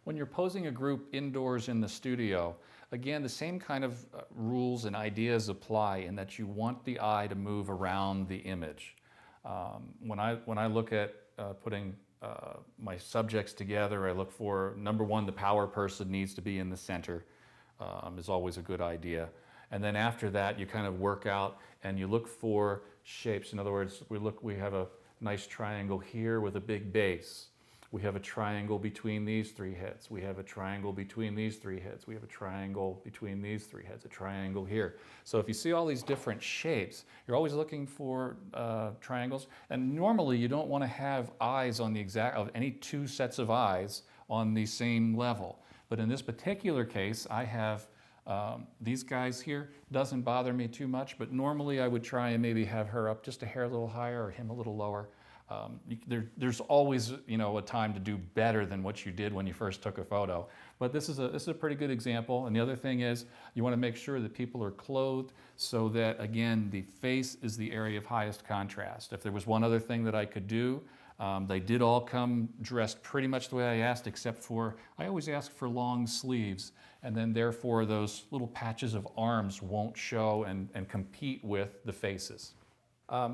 When you're posing a group indoors in the studio, again, the same kind of rules and ideas apply in that you want the eye to move around the image. When I look at putting my subjects together, I look for, number one, the power person needs to be in the center, is always a good idea. And then after that, you kind of work out and you look for shapes. In other words, we have a nice triangle here with a big base. We have a triangle between these three heads. We have a triangle between these three heads. We have a triangle between these three heads, a triangle here. So if you see all these different shapes, you're always looking for triangles. And normally you don't want to have eyes on the of any two sets of eyes on the same level. But in this particular case, I have these guys here. Doesn't bother me too much, but normally I would try and maybe have her up just a hair a little higher or him a little lower. There's always, a time to do better than what you did when you first took a photo. But this is a pretty good example. And the other thing is you want to make sure that people are clothed so that, again, the face is the area of highest contrast. If there was one other thing that I could do, they did all come dressed pretty much the way I asked, except for, I always ask for long sleeves. And then therefore those little patches of arms won't show and compete with the faces.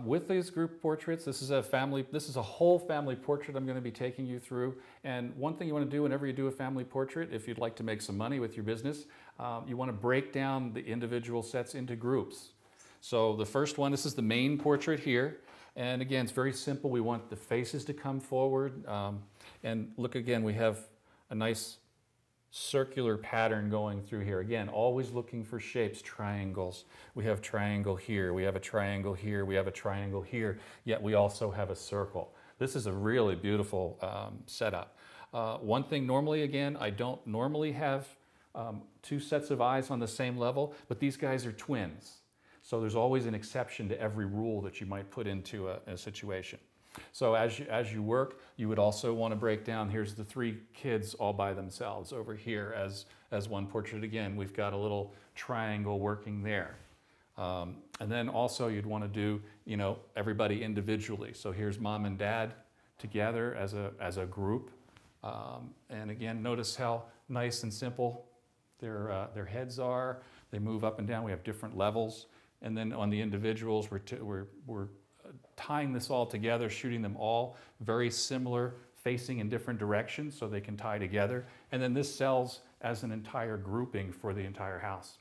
With these group portraits, this is a whole family portrait I'm going to be taking you through. And one thing you want to do whenever you do a family portrait, if you'd like to make some money with your business, you want to break down the individual sets into groups. So the first one, this is the main portrait here. And again, it's very simple. We want the faces to come forward. And look again, we have a nice circular pattern going through here. Again, always looking for shapes, triangles. We have triangle here, we have a triangle here, we have a triangle here, yet we also have a circle. This is a really beautiful setup. One thing normally, again, I don't normally have two sets of eyes on the same level, but these guys are twins. So there's always an exception to every rule that you might put into a situation. So as you work, you would also want to break down, here's the three kids all by themselves over here as one portrait. Again, we've got a little triangle working there. And then also you'd want to do, everybody individually. So here's mom and dad together as a group. And again, notice how nice and simple their heads are. They move up and down. We have different levels. And then on the individuals, we're tying this all together, shooting them all very similar, facing in different directions so they can tie together. And then this sells as an entire grouping for the entire house.